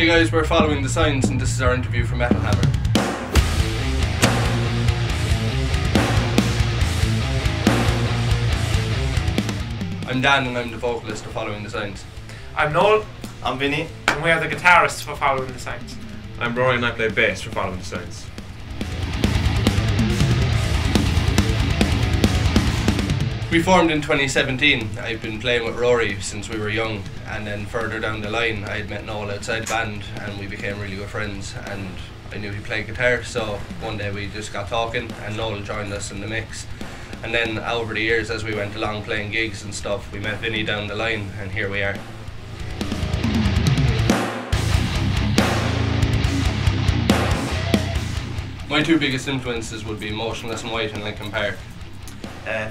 Hey guys, we're following the signs and this is our interview for Metal Hammer. I'm Dan and I'm the vocalist of Following the Signs. I'm Noel. I'm Vinny. And we are the guitarists for Following the Signs. I'm Rory and I play bass for Following the Signs. We formed in 2017. I've been playing with Rory since we were young, and then further down the line I had met Noel outside the band and we became really good friends, and I knew he played guitar, so one day we just got talking and Noel joined us in the mix. And then over the years as we went along playing gigs and stuff, we met Vinny down the line and here we are. My two biggest influences would be Motionless in White and Linkin Park.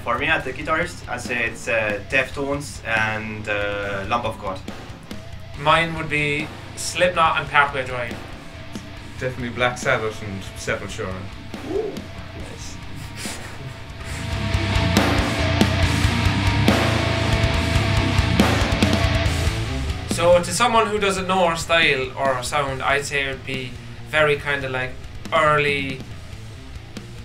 For me, as the guitarist, I'd say it's Deftones and Lamb of God. Mine would be Slipknot and Parkway Drive. Definitely Black Sabbath and Sepultura. Ooh. Nice. So to someone who doesn't know our style or our sound, I'd say it would be very kind of like early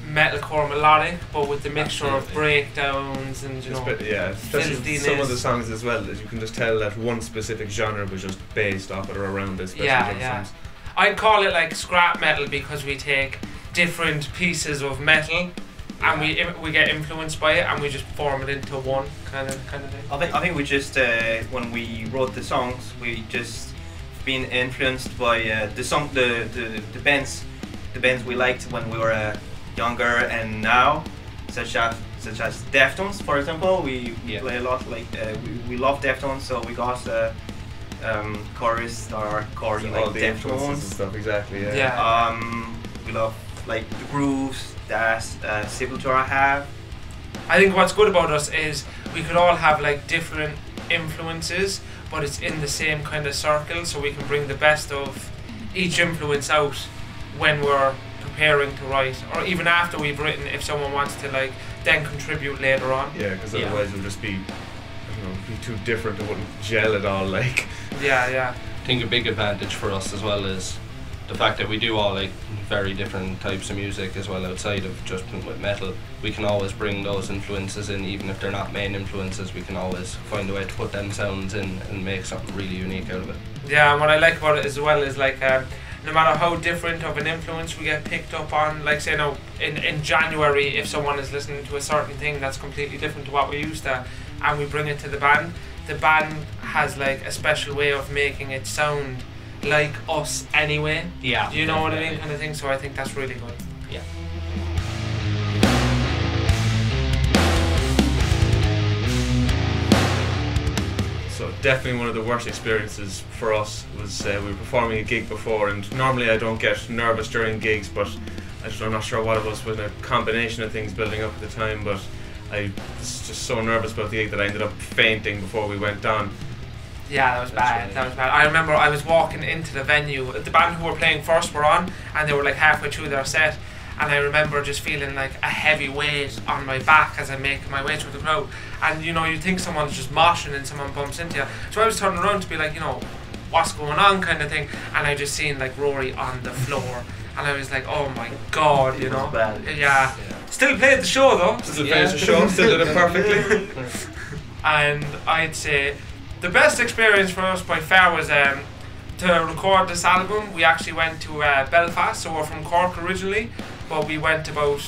metalcore melodic, but with the mixture of breakdowns and especially some of the songs as well, as you can just tell that one specific genre was just based off it or around it. Songs. I'd call it like scrap metal because we take different pieces of metal and we get influenced by it and we just form it into one kind of thing. I think we just when we wrote the songs, we just been influenced by the bands we liked when we were younger and now, such as Deftones, for example. We play a lot, like we love Deftones, so we got chorus or chorus like Deftones and stuff. Exactly. We love like the grooves that Sepultura have. I think what's good about us is we could all have like different influences, but it's in the same kind of circle, so we can bring the best of each influence out when we're preparing to write, or even after we've written, if someone wants to like then contribute later on. Yeah, because otherwise it would just be, be too different. It wouldn't gel at all. Like. I think a big advantage for us as well is the fact that we do all like very different types of music as well outside of just with metal. We can always bring those influences in, even if they're not main influences. We can always find a way to put them sounds in and make something really unique out of it. Yeah, and what I like about it as well is like no matter how different of an influence we get picked up on, like say now in January, if someone is listening to a certain thing that's completely different to what we used to, and we bring it to the band has like a special way of making it sound like us anyway. Yeah. Do you know what I mean, kind of thing? So I think that's really good. Yeah. So definitely one of the worst experiences for us was we were performing a gig before, and normally I don't get nervous during gigs, but I'm not sure what it was, with a combination of things building up at the time, but I was just so nervous about the gig that I ended up fainting before we went on. Yeah, that was bad. That was bad. I remember I was walking into the venue. The band who were playing first were on, and they were like halfway through their set. And I remember just feeling like a heavy weight on my back as I make my way through the crowd. And you think someone's just moshing and someone bumps into you. So I was turning around to be like, what's going on, kind of thing. And I just seen like Rory on the floor, and I was like, oh my god, It was bad. Yeah. Still played the show though. Still played the show. Still did it perfectly. And I'd say the best experience for us by far was to record this album. We actually went to Belfast, so we're from Cork originally, but we went about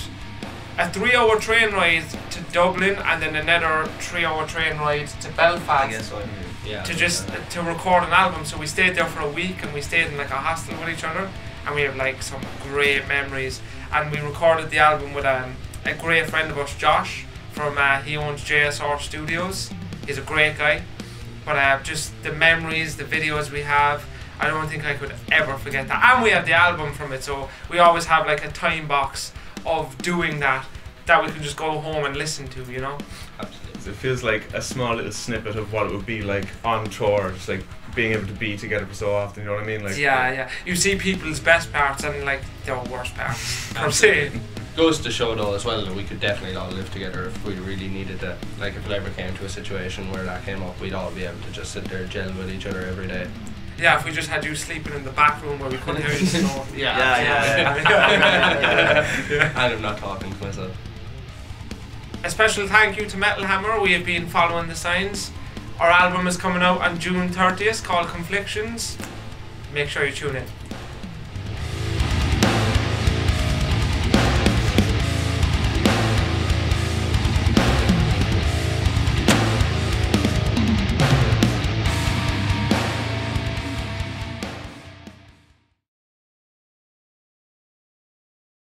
a 3-hour train ride to Dublin and then another 3-hour train ride to Belfast. I guess so. Yeah. To record an album. So we stayed there for a week and we stayed in like a hostel with each other, and we have like some great memories. And we recorded the album with a great friend of ours, Josh, from he owns JSR Studios. He's a great guy. But just the memories, the videos we have, I don't think I could ever forget that. And we have the album from it, so we always have like a time box of doing that we can just go home and listen to, Absolutely. It feels like a small little snippet of what it would be like on tour, just like being able to be together for so often, you know what I mean? Like, yeah. You see people's best parts and like their worst parts, per se. Goes to show though as well that we could definitely all live together if we really needed it. Like if it ever came to a situation where that came up, we'd all be able to just sit there gel with each other every day. Yeah, if we just had you sleeping in the back room where we couldn't hear you snore. Yeah. And I'm not talking to myself. A special thank you to Metal Hammer. We have been following the signs. Our album is coming out on June 30th called Conflictions. Make sure you tune in.